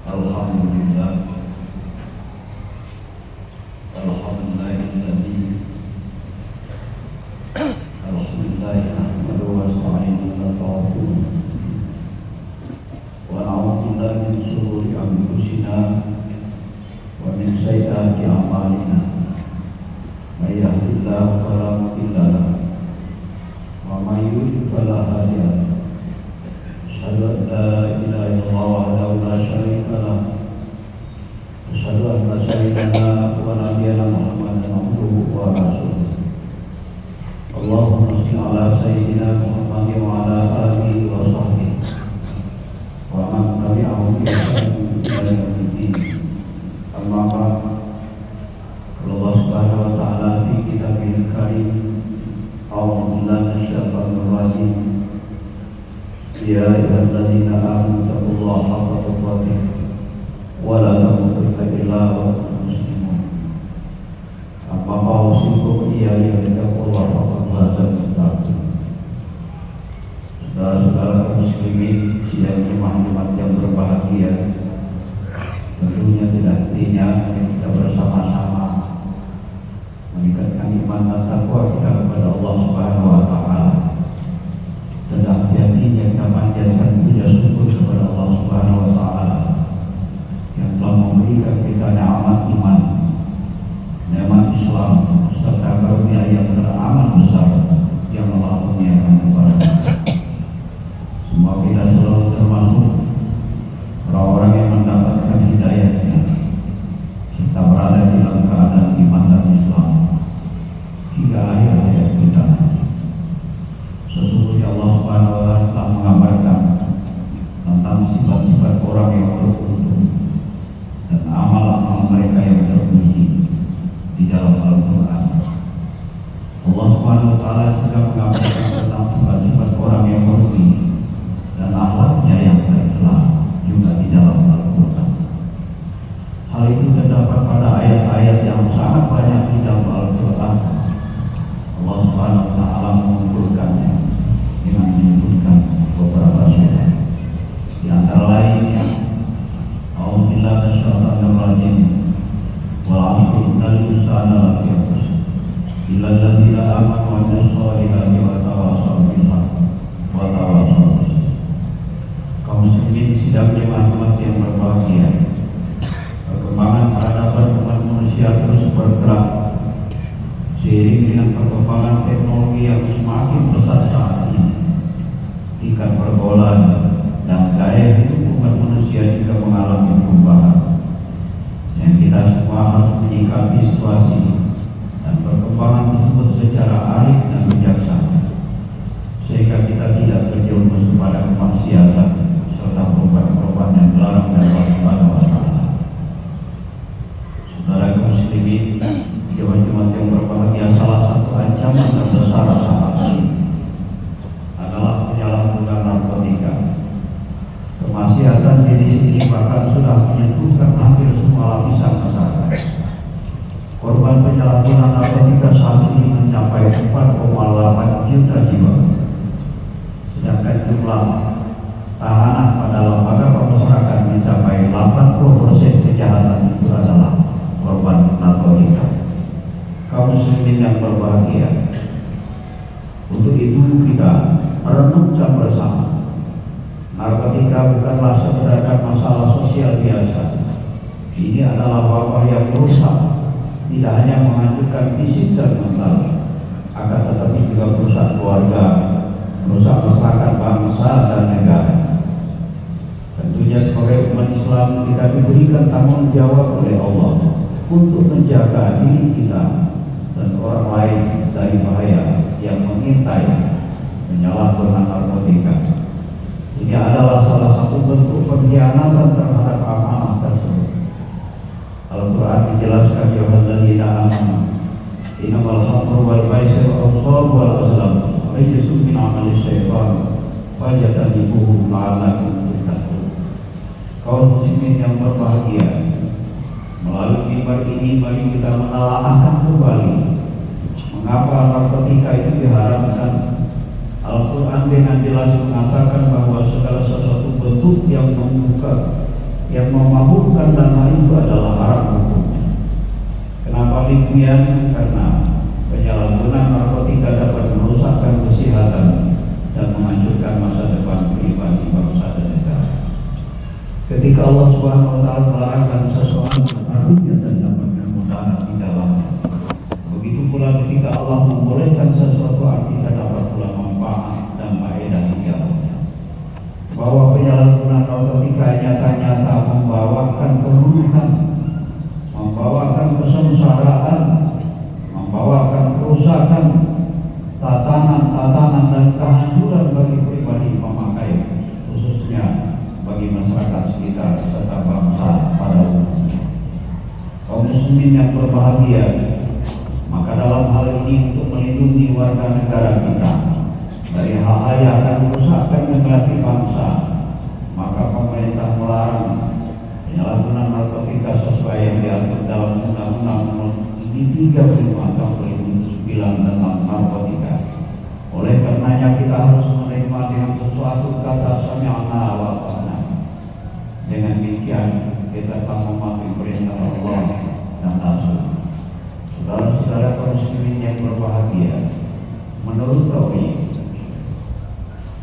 Alhamdulillah, alhamdulillahilladzi nahmaduhu wa nasta'inuhu wa na'udzu billahi min shururi anfusina wa min sayyiati a'malina. May yahdihillahu fala mudilla lahu wa may yudlil fala hadiya lahu. Asyhadu an la ilaha illallah wahdahu la syarika lahu. Asyhadu anna sayyidana wa nabiyyana Muhammadan abduhu wa rasuluh. Allahumma shalli ala sayyidina Muhammadin wa ala alihi wa sahbihi wa man tabi'ahum bi ihsanin ila yaumil din. Amma ba'd. Allah Subhanahu wa ta'ala fi kitabihil karim, a'udzu billahi minasyaitonir rajim. Ya ayyuhalladzina amanu taqullaha haqqa tuqatih wa la tamutunna illa wa antum muslimun. Amma ba'du, ya ayyuhalladziina amanu. Saudara-saudara muslimin sidang Jumat yang berbahagia, tentunya tidak hentinya kita bersama-sama meningkatkan iman dan takwa kita kepada Allah Subhanahu wa ta'ala. Dan hati-hatinya kita panjatkan puja syukur kepada Allah Subhanahu wa ta'ala yang telah memberikan kita nikmat iman, nikmat Islam, serta karunia yang teramat besar yang Allah kurniakan kepada kita. Semua kita selalu termasuk orang-orang yang mendapatkan hidayahnya. Kita berada di dalam keadaan iman dan Islam hingga akhir hayat kita. Sesungguhnya Allah Subhanahu wa ta'ala telah mengabarkan tentang sifat-sifat orang yang beruntung dan amal-amal mereka yang terpuji di dalam Al-Quran. Allah Subhanahu wa ta'ala juga mengabarkan tentang sifat-sifat orang yang merugi dan akhlaknya yang tercela juga di dalam Al-Quran. Hal itu terdapat pada ayat-ayat yang sangat banyak di dalam Al-Quran. Allah Subhanahu wa ta'ala mengumpulkannya dengan menyebutkan beberapa surah. Di antara lainnya, A'udzubillahi minasyaitonir rajim. Wal 'asri innal insana lafi khusr illa alladziina aamanu wa 'amilus shalihati wa tawassaw bil haqqi wa tawassaw bis sabr. Kaum muslimin sidang jemaah yang berbahagia, perkembangan peradaban umat manusia terus bergerak seiring dengan perkembangan teknologi yang semakin pesat saat ini. Tingkat pergaulan dan gaya hidup umat manusia juga mengalami perubahan, yang kita semua harus menyikapi situasi dan perkembangan tersebut secara arif dan bijaksana, sehingga kita tidak terjerumus kepada kemaksiatan serta perubahan-perubahan yang dilarang dari Allah Subhanahu wa ta'ala. Saudara muslimin, jemaah yang berbahagia, salah satu ancaman terbesar saat ini adalah penyalahgunaan narkotika. Kemaksiatan jenis ini bahkan sudah menyentuhkan hampir semua lapisan masyarakat. Korban penyalahgunaan narkotika saat ini mencapai 4,8 juta jiwa, sedangkan jumlah tahanan pada lembaga pemasyarakatan mencapai 80% kejahatan itu adalah korban narkotika. Kaum muslimin yang berbahagia, untuk itu kita merenungkan bersama, narkotika bukanlah sekedar masalah sosial biasa. Ini adalah wabah yang merusak tidak hanya menghancurkan fisik dan mental, akan tetapi juga merusak keluarga, merusak masyarakat, bangsa dan negara. Tentunya sebagai umat Islam kita diberikan tanggung jawab oleh Allah untuk menjaga diri kita dan orang lain dari bahaya yang mengintai penyalahgunaan narkotika. Ini adalah salah satu bentuk pengkhianatan terhadap amanah tersebut. Al-Quran menjelaskan, ya ayyuhalladzina amanu innamal khamru wal maisiru wal ansab wal azlam rijsun min amali syaitan fajtanibuhu la'allakum tuflihun. Kaum muslimin yang berbahagia, melalui mimbar ini mari kita menelaahkan kembali mengapa narkotika itu diharamkan. Al-Quran dengan jelas mengatakan bahwa segala sesuatu bentuk yang membuka, yang yang memabukkan dana itu adalah haram hukumnya. Kenapa demikian? Karena penyalahgunaan narkotika dapat merusakkan kesehatan dan menghancurkan masa depan pribadi bangsa dan negara. Ketika Allah Subhanahu wa taala melarangkan sesuatu, artinya terdapat kemudahan di dalamnya. Begitu pula ketika Allah membolehkan sesuatu, artinya terdapat pula manfaat dan faedah di dalamnya. Bahwa penyalahgunaan narkotika nyata-nyata membawakan kerugian, membawakan kesengsaraan, membawakan kerusakan, tatanan dan kehancuran bagi pribadi pemakai, khususnya bagi masyarakat sekitar serta bangsa pada umumnya. Kaum muslimin yang berbahagia, maka dalam hal ini untuk melindungi warga negara kita dari hal-hal yang akan merusakkan generasi bangsa, maka pemerintah melarang penyalahgunaan narkotika sesuai yang diatur dalam Undang-Undang Nomor 35 Tahun 2009 tentang narkotika. Oleh karenanya kita harus menerima dengan sesuatu kata sami'na wa ata'na. Dengan demikian kita akan mematuhi perintah Allah dan Rasul. Saudara-saudara kaum muslimin yang berbahagia, menurut teori,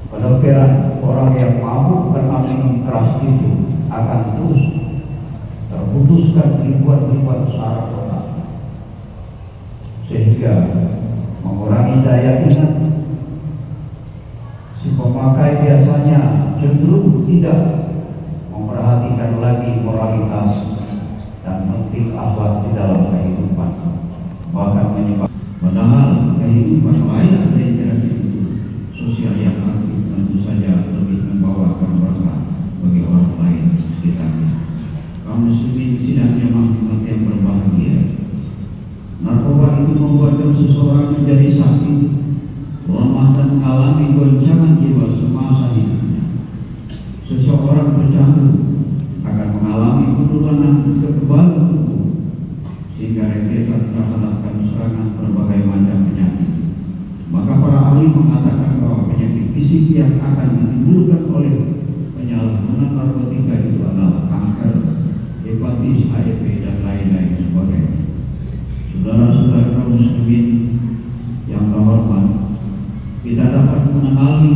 penepiran orang yang mabuk karena minum keras itu akan terus terputuskan ribuan saraf otak, sehingga mengurangi daya ingat. Si pemakai biasanya cenderung tidak memperhatikan lagi moralitas dan penting akhlak di dalam kehidupan, bahkan menyebabkan padahal kehidupan layak dari interaksi sosial yang aktif tentu saja lebih membawakan berkah bagi orang lain sekitarnya. Kaum muslimin sidang jamaah yang berbahagia, narkoba itu membuatkan seseorang menjadi sakit, lemah dan mengalami goncangan jiwa semasa hidupnya. Seseorang bercandu akan mengalami penurunan kekebalan tubuh sehingga rentetan terhadap serangan berbagai macam penyakit. Maka para ahli mengatakan bahwa penyakit fisik yang akan ditimbulkan oleh penyalahgunaan narkotika itu adalah kanker, hepatitis, HIV dan lain-lain sebagainya. Saudara-saudara kaum muslimin yang terhormat, kita dapat mengenali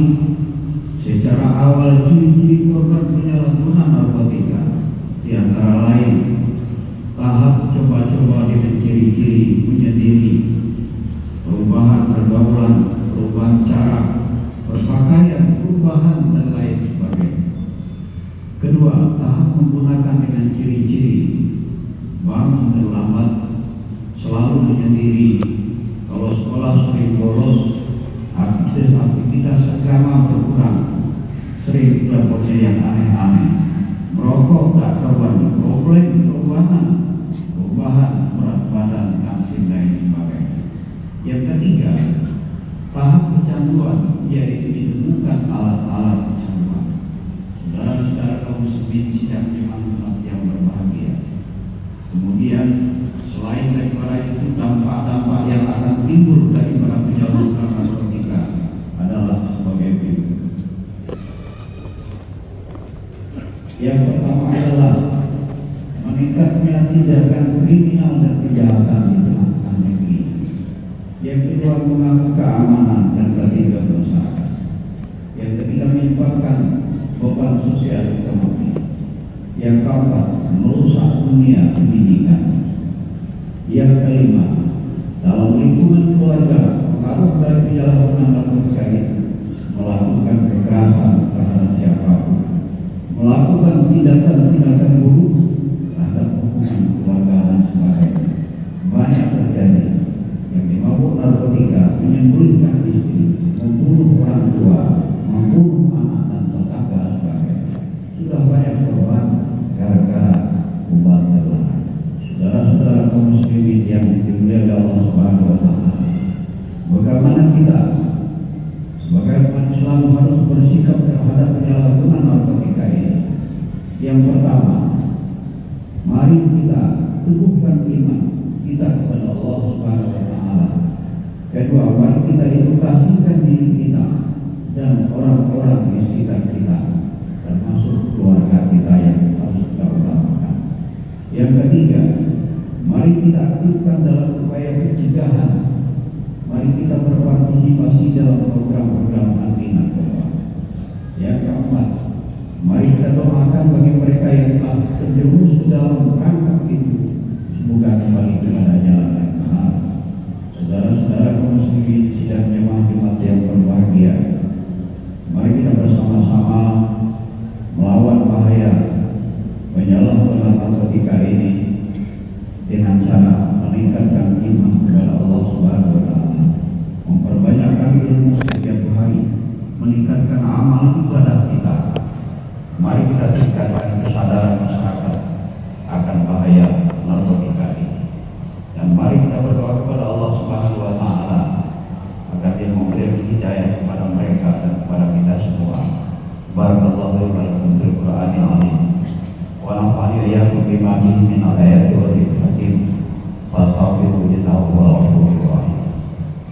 secara awal ciri-ciri korban penyalahgunaan narkotika, di antara lain tahap coba-coba dengan ciri-ciri menyendiri, perubahan pergaulan, perubahan cara berpakaian, perubahan dan lain sebagainya. Kedua, tahap menggunakan dengan ciri-ciri bangun terlambat, selalu menyendiri, kalau sekolah sering bolos, aktivitas agama berkurang, sering melakukan yang aneh-aneh, merokok tak karuan, problem perubahan berat badan dan lain sebagainya. Yang ketiga, tahap kecanduan, yaitu ditemukan alat-alat kecanduan. Saudara-saudara kaum muslimin sidang jemaah yang berbahagia. Kemudian selain daripada itu, dampak-dampak yang akan timbul daripada penyalahgunaan narkotika adalah sebagai berikut. Yang pertama adalah meningkatnya tindakan kriminal dan kejahatan di tengah negeri. Yang kedua, mengganggu keamanan dan ketidakbersamaan masyarakat. Yang ketiga, menyebabkan beban sosial ekonomi. Yang keempat, merusak dunia pendidikan. Yang kelima, dalam lingkungan keluarga, pengaruh dari penyalahgunaan narkotika itu melakukan kekerasan terhadap siapapun, melakukan tindakan-tindakan buruk terhadap hubungan keluarga dan sebagainya. Banyak terjadi yang dimabuk narkotika menyembunyikan istri, membunuh orang tua, membunuh anak dan tetangga sebagainya. Sudah banyak korban gara-gara obat terlarang. Saudara-saudara kaum muslimin yang dimuliakan Allah Subhanahu wa taala, bagaimana kita sebagai umat Islam harus bersikap terhadap penyalahgunaan narkotika ini? Yang pertama, mari kita teguhkan iman kita kepada Allah Subhanahu wa taala. Kedua, mari kita edukasikan diri kita dan orang-orang di sekitar kita, termasuk keluarga kita yang harus kita iyyakum bima fihi min al-ayati wal hikmah.